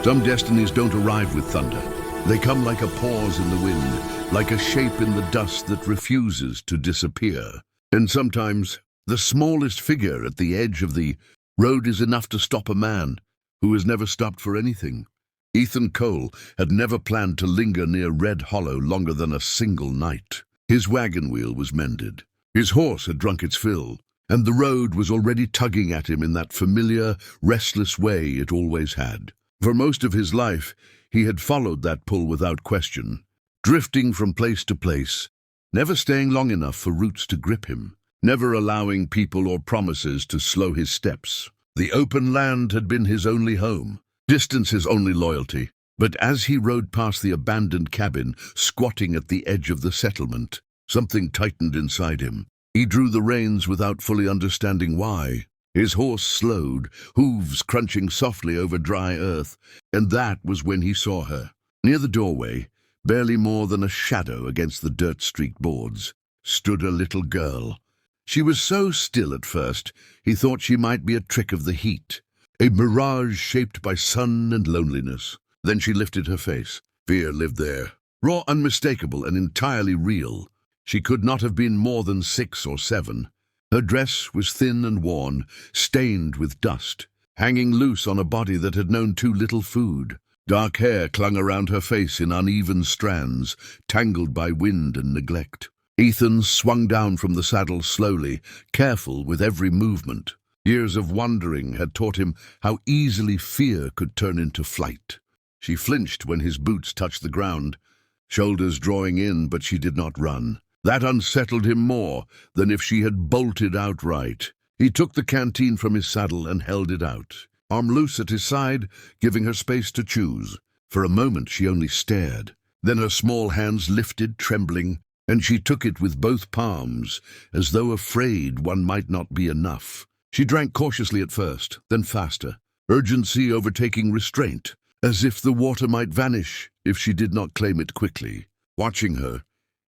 Some destinies don't arrive with thunder. They come like a pause in the wind, like a shape in the dust that refuses to disappear. And sometimes, the smallest figure at the edge of the road is enough to stop a man who has never stopped for anything. Ethan Cole had never planned to linger near Red Hollow longer than a single night. His wagon wheel was mended. His horse had drunk its fill, and the road was already tugging at him in that familiar, restless way it always had. For most of his life, he had followed that pull without question, drifting from place to place, never staying long enough for roots to grip him, never allowing people or promises to slow his steps. The open land had been his only home, distance his only loyalty. But as he rode past the abandoned cabin, squatting at the edge of the settlement, something tightened inside him. He drew the reins without fully understanding why. His horse slowed, hooves crunching softly over dry earth, and that was when he saw her. Near the doorway, barely more than a shadow against the dirt-streaked boards, stood a little girl. She was so still at first, he thought she might be a trick of the heat, a mirage shaped by sun and loneliness. Then she lifted her face. Fear lived there, raw, unmistakable, and entirely real. She could not have been more than 6 or 7. Her dress was thin and worn, stained with dust, hanging loose on a body that had known too little food. Dark hair clung around her face in uneven strands, tangled by wind and neglect. Ethan swung down from the saddle slowly, careful with every movement. Years of wandering had taught him how easily fear could turn into flight. She flinched when his boots touched the ground, shoulders drawing in, but she did not run. That unsettled him more than if she had bolted outright. He took the canteen from his saddle and held it out, arm loose at his side, giving her space to choose. For a moment she only stared. Then her small hands lifted, trembling, and she took it with both palms, as though afraid one might not be enough. She drank cautiously at first, then faster, urgency overtaking restraint, as if the water might vanish if she did not claim it quickly. Watching her,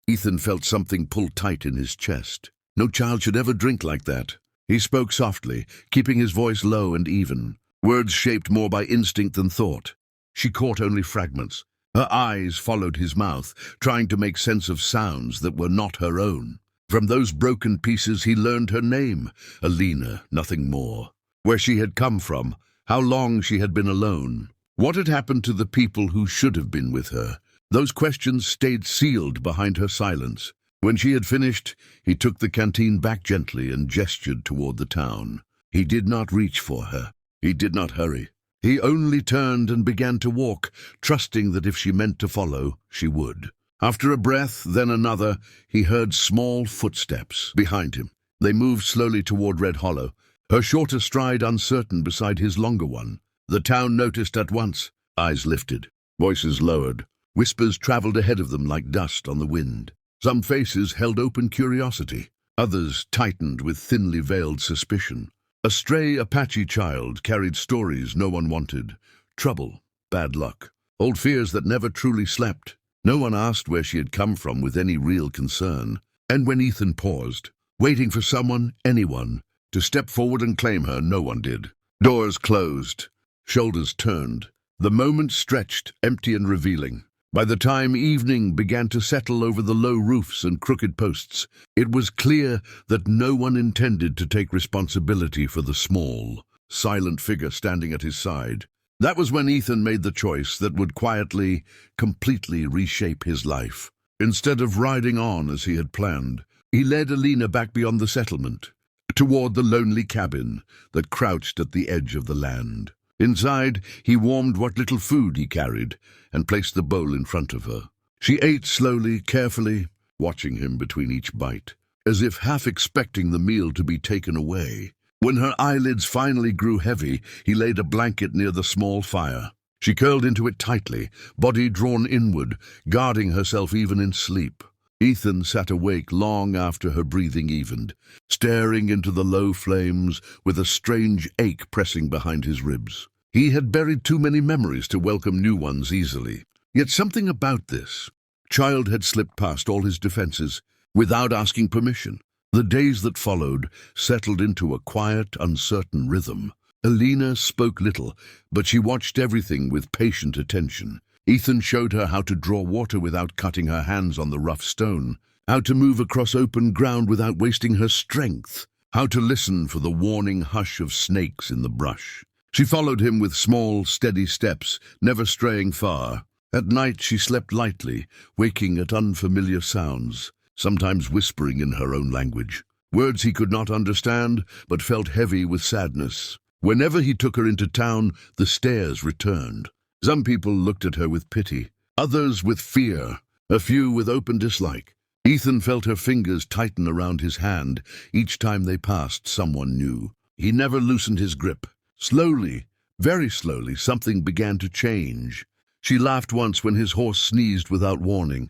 Ethan felt something pull tight in his chest. No child should ever drink like that. He spoke softly, keeping his voice low and even, words shaped more by instinct than thought. She caught only fragments. Her eyes followed his mouth, trying to make sense of sounds that were not her own. From those broken pieces he learned her name, Alina, nothing more. Where she had come from, how long she had been alone. What had happened to the people who should have been with her? Those questions stayed sealed behind her silence. When she had finished, he took the canteen back gently and gestured toward the town. He did not reach for her. He did not hurry. He only turned and began to walk, trusting that if she meant to follow, she would. After a breath, then another, he heard small footsteps behind him. They moved slowly toward Red Hollow, her shorter stride uncertain beside his longer one. The town noticed at once. Eyes lifted, voices lowered. Whispers traveled ahead of them like dust on the wind. Some faces held open curiosity. Others tightened with thinly veiled suspicion. A stray Apache child carried stories no one wanted. Trouble, bad luck, old fears that never truly slept. No one asked where she had come from with any real concern. And when Ethan paused, waiting for someone, anyone, to step forward and claim her, no one did. Doors closed. Shoulders turned. The moment stretched, empty and revealing. By the time evening began to settle over the low roofs and crooked posts, it was clear that no one intended to take responsibility for the small, silent figure standing at his side. That was when Ethan made the choice that would quietly, completely reshape his life. Instead of riding on as he had planned, he led Alina back beyond the settlement, toward the lonely cabin that crouched at the edge of the land. Inside, he warmed what little food he carried and placed the bowl in front of her. She ate slowly, carefully, watching him between each bite, as if half expecting the meal to be taken away. When her eyelids finally grew heavy, he laid a blanket near the small fire. She curled into it tightly, body drawn inward, guarding herself even in sleep. Ethan sat awake long after her breathing evened, staring into the low flames with a strange ache pressing behind his ribs. He had buried too many memories to welcome new ones easily. Yet something about this child had slipped past all his defenses without asking permission. The days that followed settled into a quiet, uncertain rhythm. Alina spoke little, but she watched everything with patient attention. Ethan showed her how to draw water without cutting her hands on the rough stone, how to move across open ground without wasting her strength, how to listen for the warning hush of snakes in the brush. She followed him with small, steady steps, never straying far. At night she slept lightly, waking at unfamiliar sounds, sometimes whispering in her own language. Words he could not understand, but felt heavy with sadness. Whenever he took her into town, the stares returned. Some people looked at her with pity, others with fear, a few with open dislike. Ethan felt her fingers tighten around his hand each time they passed someone new. He never loosened his grip. Slowly, very slowly, something began to change. She laughed once when his horse sneezed without warning,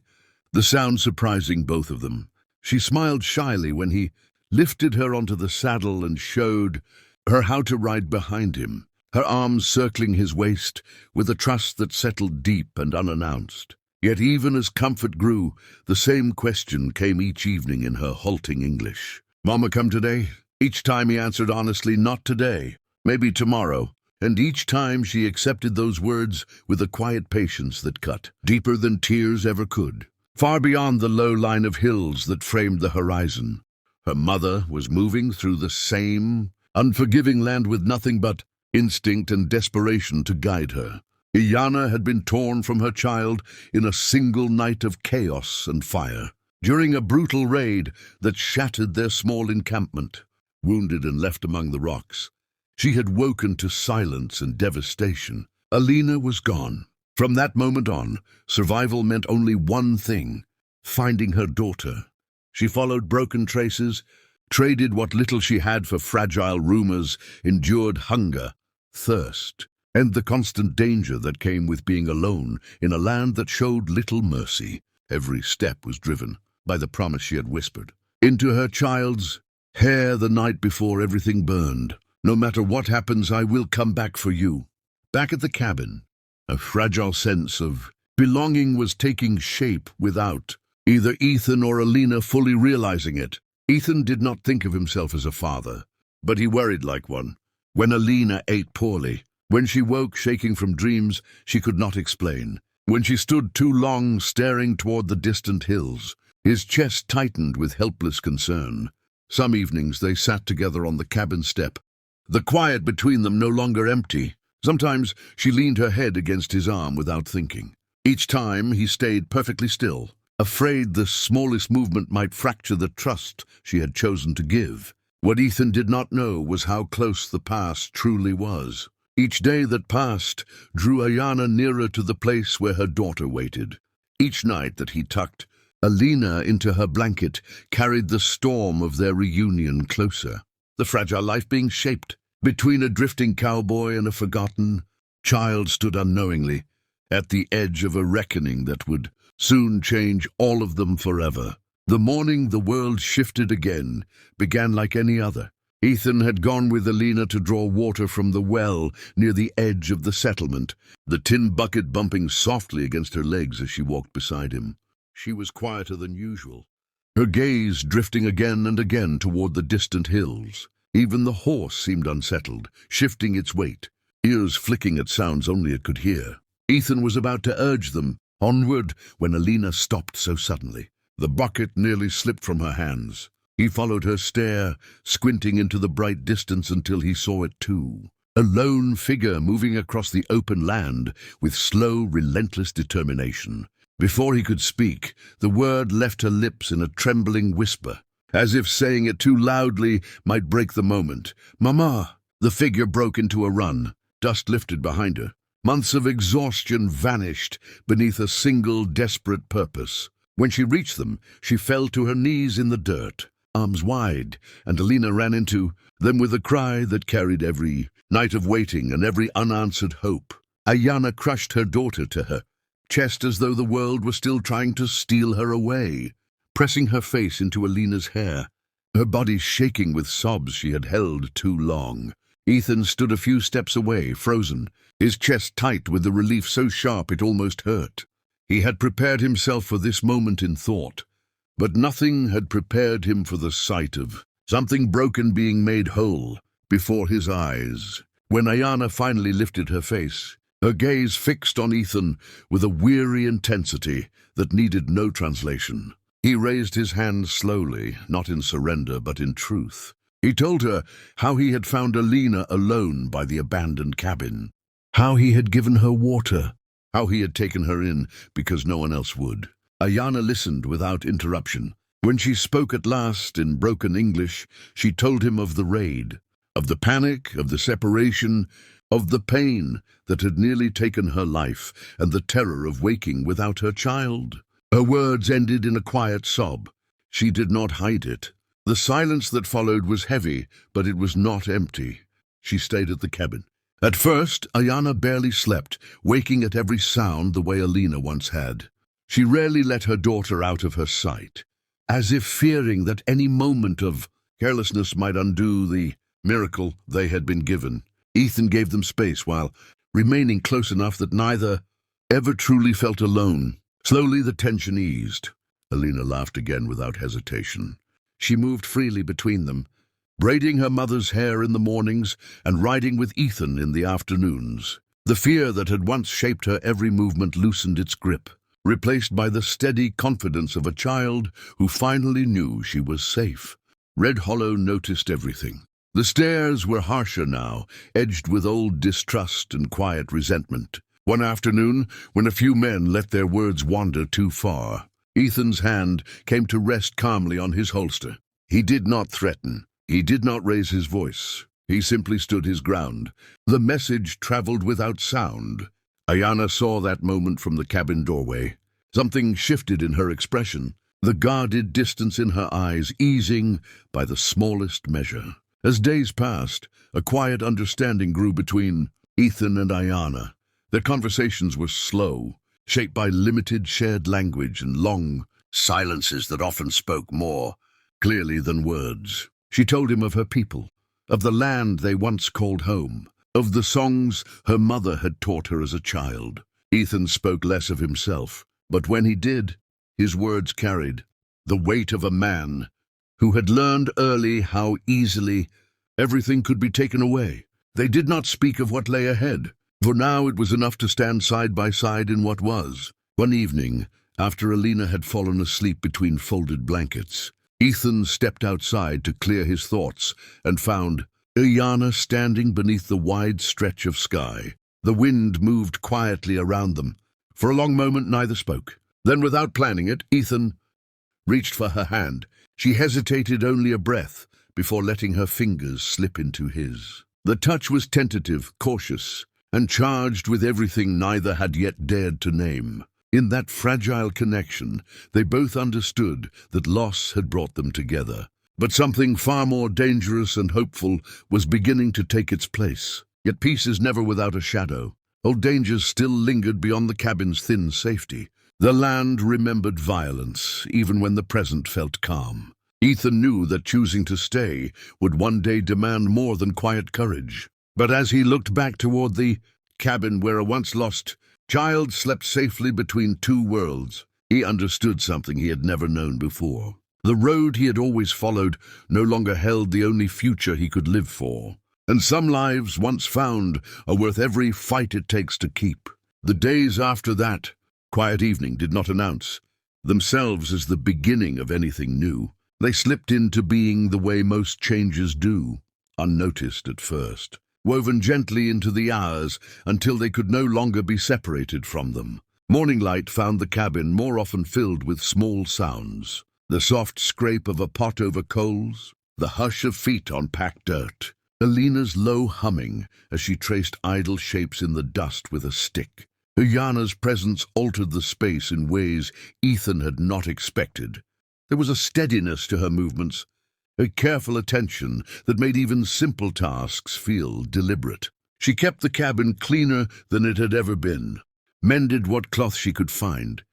the sound surprising both of them. She smiled shyly when he lifted her onto the saddle and showed her how to ride behind him, her arms circling his waist with a trust that settled deep and unannounced. Yet even as comfort grew, the same question came each evening in her halting English. "Mama come today?" Each time he answered honestly, "Not today, maybe tomorrow." And each time she accepted those words with a quiet patience that cut deeper than tears ever could, far beyond the low line of hills that framed the horizon. Her mother was moving through the same unforgiving land with nothing but instinct and desperation to guide her. Iana had been torn from her child in a single night of chaos and fire, during a brutal raid that shattered their small encampment. Wounded and left among the rocks, she had woken to silence and devastation. Alina was gone. From that moment on, survival meant only one thing: finding her daughter. She followed broken traces, traded what little she had for fragile rumors, endured hunger, thirst, and the constant danger that came with being alone in a land that showed little mercy. Every step was driven by the promise she had whispered into her child's hair the night before everything burned. "No matter what happens, I will come back for you." Back at the cabin, a fragile sense of belonging was taking shape without either Ethan or Alina fully realizing it. Ethan did not think of himself as a father, but he worried like one. When Alina ate poorly, when she woke shaking from dreams she could not explain, when she stood too long staring toward the distant hills, his chest tightened with helpless concern. Some evenings they sat together on the cabin step, the quiet between them no longer empty. Sometimes she leaned her head against his arm without thinking. Each time he stayed perfectly still, afraid the smallest movement might fracture the trust she had chosen to give. What Ethan did not know was how close the past truly was. Each day that passed drew Ayana nearer to the place where her daughter waited. Each night that he tucked Alina into her blanket carried the storm of their reunion closer, the fragile life being shaped. Between a drifting cowboy and a forgotten child stood unknowingly at the edge of a reckoning that would soon change all of them forever. The morning the world shifted again began like any other. Ethan had gone with Alina to draw water from the well near the edge of the settlement, the tin bucket bumping softly against her legs as she walked beside him. She was quieter than usual, her gaze drifting again and again toward the distant hills. Even the horse seemed unsettled, shifting its weight, ears flicking at sounds only it could hear. Ethan was about to urge them onward when Alina stopped so suddenly. The bucket nearly slipped from her hands. He followed her stare, squinting into the bright distance until he saw it too. A lone figure moving across the open land with slow, relentless determination. Before he could speak, the word left her lips in a trembling whisper, as if saying it too loudly might break the moment. "Mama!" The figure broke into a run. Dust lifted behind her. Months of exhaustion vanished beneath a single desperate purpose. When she reached them, she fell to her knees in the dirt, arms wide, and Alina ran into them with a cry that carried every night of waiting and every unanswered hope. Ayana crushed her daughter to her chest as though the world were still trying to steal her away, pressing her face into Alina's hair, her body shaking with sobs she had held too long. Ethan stood a few steps away, frozen, his chest tight with the relief so sharp it almost hurt. He had prepared himself for this moment in thought, but nothing had prepared him for the sight of something broken being made whole before his eyes. When Ayana finally lifted her face, her gaze fixed on Ethan with a weary intensity that needed no translation. He raised his hand slowly, not in surrender but in truth. He told her how he had found Alina alone by the abandoned cabin, how he had given her water, how he had taken her in because no one else would. Ayana listened without interruption. When she spoke at last in broken English, she told him of the raid, of the panic, of the separation, of the pain that had nearly taken her life, and the terror of waking without her child. Her words ended in a quiet sob. She did not hide it. The silence that followed was heavy, but it was not empty. She stayed at the cabin. At first, Ayana barely slept, waking at every sound the way Alina once had. She rarely let her daughter out of her sight, as if fearing that any moment of carelessness might undo the miracle they had been given. Ethan gave them space while remaining close enough that neither ever truly felt alone. Slowly the tension eased. Alina laughed again without hesitation. She moved freely between them, braiding her mother's hair in the mornings and riding with Ethan in the afternoons. The fear that had once shaped her every movement loosened its grip, replaced by the steady confidence of a child who finally knew she was safe. Red Hollow noticed everything. The stares were harsher now, edged with old distrust and quiet resentment. One afternoon, when a few men let their words wander too far, Ethan's hand came to rest calmly on his holster. He did not threaten. He did not raise his voice. He simply stood his ground. The message traveled without sound. Ayana saw that moment from the cabin doorway. Something shifted in her expression, the guarded distance in her eyes easing by the smallest measure. As days passed, a quiet understanding grew between Ethan and Ayana. Their conversations were slow, shaped by limited shared language and long silences that often spoke more clearly than words. She told him of her people, of the land they once called home, of the songs her mother had taught her as a child. Ethan spoke less of himself, but when he did, his words carried the weight of a man who had learned early how easily everything could be taken away. They did not speak of what lay ahead, for now it was enough to stand side by side in what was. One evening, after Alina had fallen asleep between folded blankets, Ethan stepped outside to clear his thoughts and found Ayana standing beneath the wide stretch of sky. The wind moved quietly around them. For a long moment neither spoke. Then, without planning it, Ethan reached for her hand. She hesitated only a breath before letting her fingers slip into his. The touch was tentative, cautious, and charged with everything neither had yet dared to name. In that fragile connection, they both understood that loss had brought them together. But something far more dangerous and hopeful was beginning to take its place. Yet peace is never without a shadow. Old dangers still lingered beyond the cabin's thin safety. The land remembered violence, even when the present felt calm. Ethan knew that choosing to stay would one day demand more than quiet courage. But as he looked back toward the cabin where a once lost child slept safely between two worlds, he understood something he had never known before. The road he had always followed no longer held the only future he could live for. And some lives, once found, are worth every fight it takes to keep. The days after that quiet evening did not announce themselves as the beginning of anything new. They slipped into being the way most changes do, unnoticed at first, woven gently into the hours until they could no longer be separated from them. Morning light found the cabin more often filled with small sounds. The soft scrape of a pot over coals, the hush of feet on packed dirt, Alina's low humming as she traced idle shapes in the dust with a stick. Ayana's presence altered the space in ways Ethan had not expected. There was a steadiness to her movements, a careful attention that made even simple tasks feel deliberate. She kept the cabin cleaner than it had ever been, mended what cloth she could find,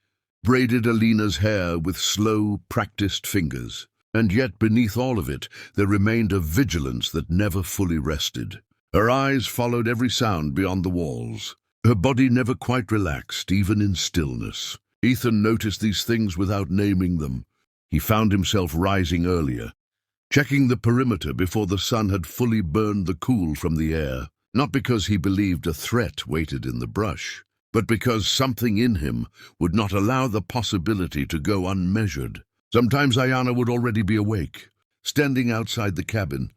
braided Alina's hair with slow, practiced fingers. And yet beneath all of it, there remained a vigilance that never fully rested. Her eyes followed every sound beyond the walls. Her body never quite relaxed, even in stillness. Ethan noticed these things without naming them. He found himself rising earlier, checking the perimeter before the sun had fully burned the cool from the air. not because he believed a threat waited in the brush, but because something in him would not allow the possibility to go unmeasured. Sometimes Ayana would already be awake, standing outside the cabin,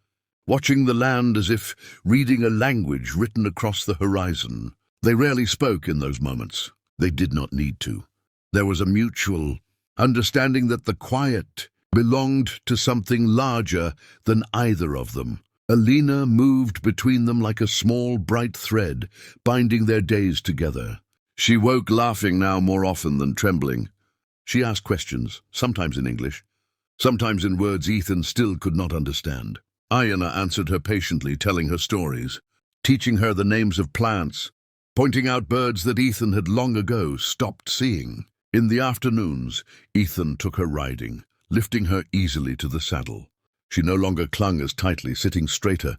watching the land as if reading a language written across the horizon. They rarely spoke in those moments. They did not need to. There was a mutual understanding that the quiet belonged to something larger than either of them. Alina moved between them like a small, bright thread, binding their days together. She woke laughing now more often than trembling. She asked questions, sometimes in English, sometimes in words Ethan still could not understand. Ayana answered her patiently, telling her stories, teaching her the names of plants, pointing out birds that Ethan had long ago stopped seeing. In the afternoons, Ethan took her riding, lifting her easily to the saddle. She no longer clung as tightly, sitting straighter,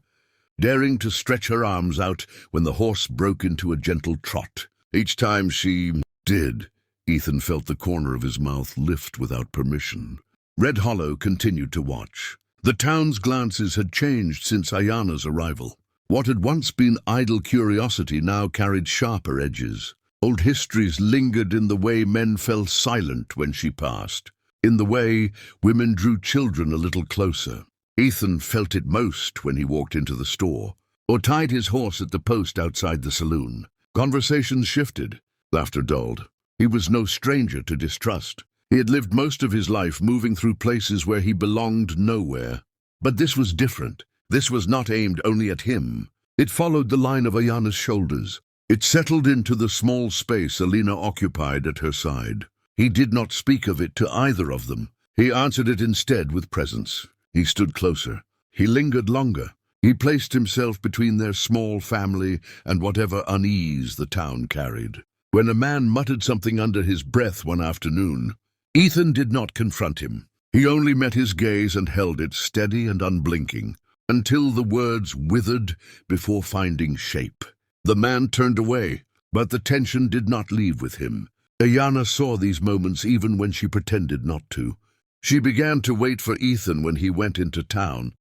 daring to stretch her arms out when the horse broke into a gentle trot. Each time she did, Ethan felt the corner of his mouth lift without permission. Red Hollow continued to watch. The town's glances had changed since Ayana's arrival. What had once been idle curiosity now carried sharper edges. Old histories lingered in the way men fell silent when she passed, in the way women drew children a little closer. Ethan felt it most when he walked into the store, or tied his horse at the post outside the saloon. Conversations shifted, laughter dulled. He was no stranger to distrust. He had lived most of his life moving through places where he belonged nowhere. But this was different. This was not aimed only at him. It followed the line of Ayana's shoulders. It settled into the small space Alina occupied at her side. He did not speak of it to either of them. He answered it instead with presence. He stood closer. He lingered longer. He placed himself between their small family and whatever unease the town carried. When a man muttered something under his breath one afternoon, Ethan did not confront him. He only met his gaze and held it steady and unblinking, until the words withered before finding shape. The man turned away, but the tension did not leave with him. Ayana saw these moments even when she pretended not to. She began to wait for Ethan when he went into town,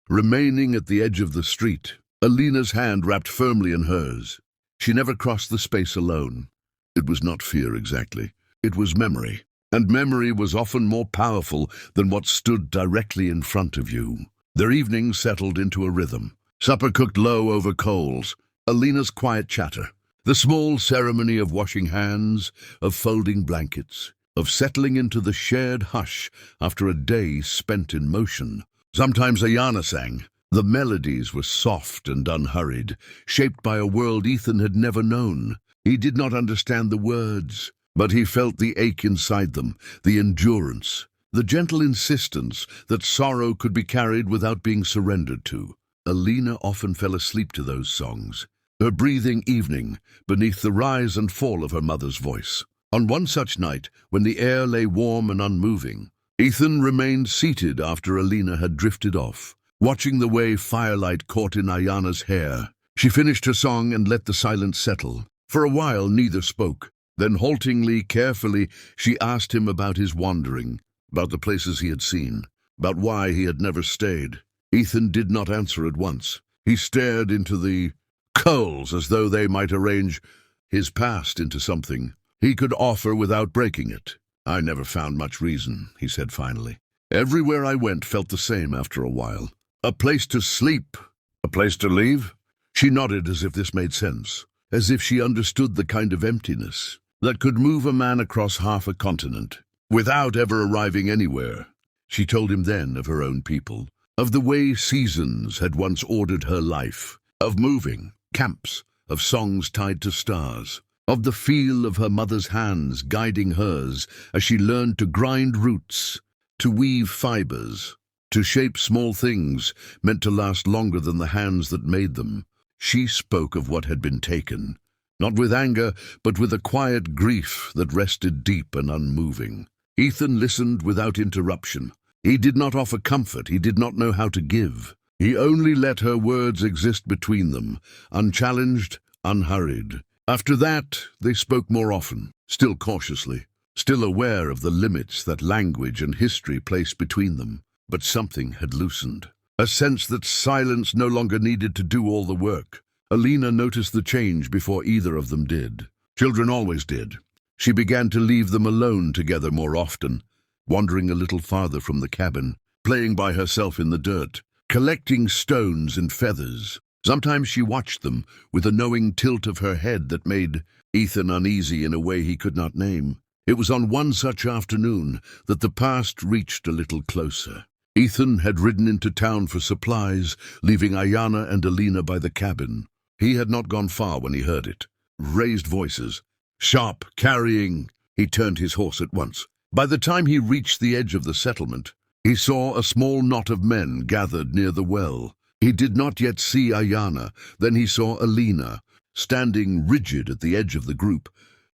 remaining at the edge of the street, Alina's hand wrapped firmly in hers. She never crossed the space alone. It was not fear exactly. It was memory. And memory was often more powerful than what stood directly in front of you. Their evening settled into a rhythm. Supper cooked low over coals, Alina's quiet chatter, the small ceremony of washing hands, of folding blankets, of settling into the shared hush after a day spent in motion. Sometimes Ayana sang. The melodies were soft and unhurried, shaped by a world Ethan had never known. He did not understand the words, but he felt the ache inside them, the endurance, the gentle insistence that sorrow could be carried without being surrendered to. Alina often fell asleep to those songs, her breathing evening beneath the rise and fall of her mother's voice. On one such night, when the air lay warm and unmoving, Ethan remained seated after Alina had drifted off, watching the way firelight caught in Ayana's hair. She finished her song and let the silence settle. For a while neither spoke. Then haltingly, carefully, she asked him about his wandering, about the places he had seen, about why he had never stayed. Ethan did not answer at once. He stared into the coals as though they might arrange his past into something he could offer without breaking it. "I never found much reason," he said finally. "Everywhere I went felt the same after a while. A place to sleep, a place to leave." She nodded as if this made sense, as if she understood the kind of emptiness that could move a man across half a continent without ever arriving anywhere. She told him then of her own people, of the way seasons had once ordered her life, of moving, camps, of songs tied to stars, of the feel of her mother's hands guiding hers as she learned to grind roots, to weave fibers, to shape small things meant to last longer than the hands that made them. She spoke of what had been taken, not with anger, but with a quiet grief that rested deep and unmoving. Ethan listened without interruption. He did not offer comfort. He did not know how to give. He only let her words exist between them, unchallenged, unhurried. After that, they spoke more often, still cautiously, still aware of the limits that language and history placed between them. But something had loosened. A sense that silence no longer needed to do all the work. Alina noticed the change before either of them did. Children always did. She began to leave them alone together more often, wandering a little farther from the cabin, playing by herself in the dirt, collecting stones and feathers. Sometimes she watched them with a knowing tilt of her head that made Ethan uneasy in a way he could not name. It was on one such afternoon that the past reached a little closer. Ethan had ridden into town for supplies, leaving Ayana and Alina by the cabin. He had not gone far when he heard it. Raised voices. Sharp, carrying. He turned his horse at once. By the time he reached the edge of the settlement, he saw a small knot of men gathered near the well. He did not yet see Ayana. Then he saw Alina, standing rigid at the edge of the group,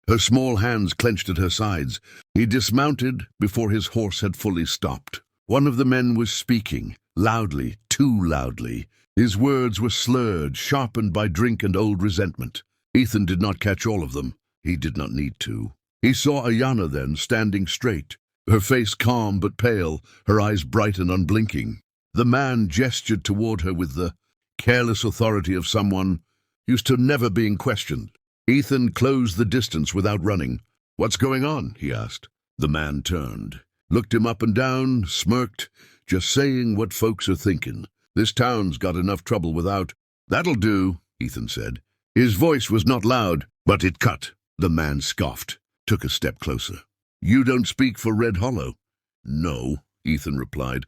her small hands clenched at her sides. He dismounted before his horse had fully stopped. One of the men was speaking, loudly, too loudly. His words were slurred, sharpened by drink and old resentment. Ethan did not catch all of them. He did not need to. He saw Ayana then, standing straight, her face calm but pale, her eyes bright and unblinking. The man gestured toward her with the careless authority of someone used to never being questioned. Ethan closed the distance without running. "What's going on?" he asked. The man turned, looked him up and down, smirked, "Just saying what folks are thinking. This town's got enough trouble without—" "That'll do," Ethan said. His voice was not loud, but it cut. The man scoffed, took a step closer. "You don't speak for Red Hollow?" "No," Ethan replied,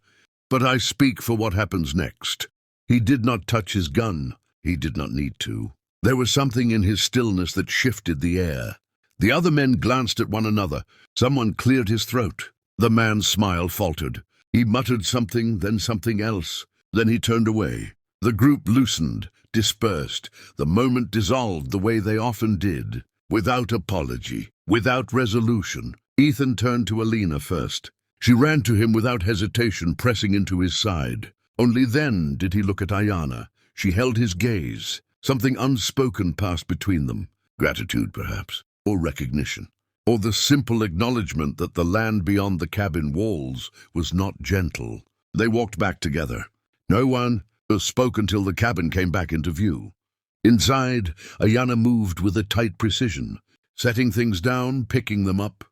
"but I speak for what happens next." He did not touch his gun. He did not need to. There was something in his stillness that shifted the air. The other men glanced at one another. Someone cleared his throat. The man's smile faltered. He muttered something, then something else. Then he turned away. The group loosened, dispersed. The moment dissolved the way they often did, without apology, without resolution. Ethan turned to Alina first. She ran to him without hesitation, pressing into his side. Only then did he look at Ayana. She held his gaze. Something unspoken passed between them. Gratitude, perhaps, or recognition, or the simple acknowledgement that the land beyond the cabin walls was not gentle. They walked back together. No one spoke until the cabin came back into view. Inside, Ayana moved with a tight precision, setting things down, picking them up.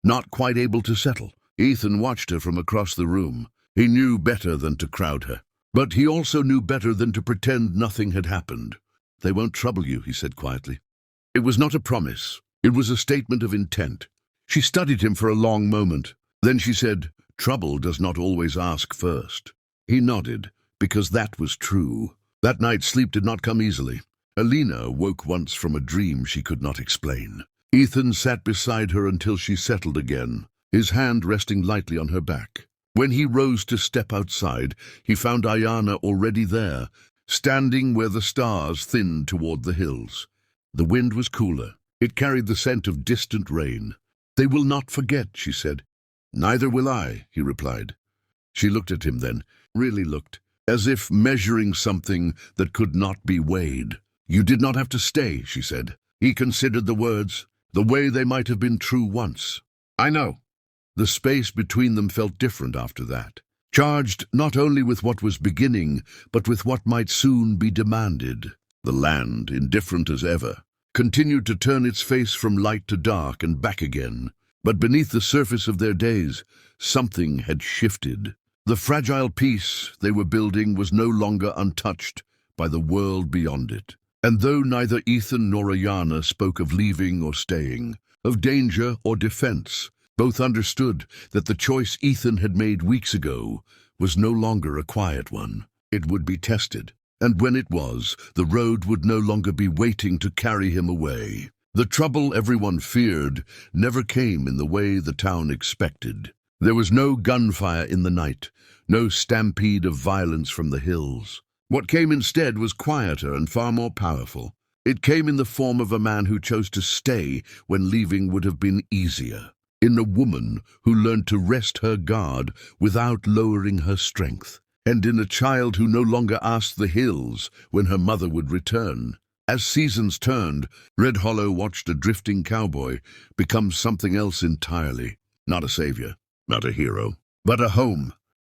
Not quite able to settle. Ethan watched her from across the room. He knew better than to crowd her. But he also knew better than to pretend nothing had happened. "They won't trouble you," he said quietly. It was not a promise. It was a statement of intent. She studied him for a long moment. Then she said, "Trouble does not always ask first." He nodded, because that was true. That night sleep did not come easily. Alina woke once from a dream she could not explain. Ethan sat beside her until she settled again, his hand resting lightly on her back. When he rose to step outside, he found Ayana already there, standing where the stars thinned toward the hills. The wind was cooler. It carried the scent of distant rain. "They will not forget," she said. "Neither will I," he replied. She looked at him then, really looked, as if measuring something that could not be weighed. "You did not have to stay," she said. He considered the words, the way they might have been true once. "I know." The space between them felt different after that, charged not only with what was beginning, but with what might soon be demanded. The land, indifferent as ever, continued to turn its face from light to dark and back again. But beneath the surface of their days, something had shifted. The fragile peace they were building was no longer untouched by the world beyond it. And though neither Ethan nor Ayana spoke of leaving or staying, of danger or defense, both understood that the choice Ethan had made weeks ago was no longer a quiet one. It would be tested, and when it was, the road would no longer be waiting to carry him away. The trouble everyone feared never came in the way the town expected. There was no gunfire in the night, no stampede of violence from the hills. What came instead was quieter and far more powerful. It came in the form of a man who chose to stay when leaving would have been easier. In a woman who learned to rest her guard without lowering her strength. And in a child who no longer asked the hills when her mother would return. As seasons turned, Red Hollow watched a drifting cowboy become something else entirely. Not a savior, not a hero, but a home.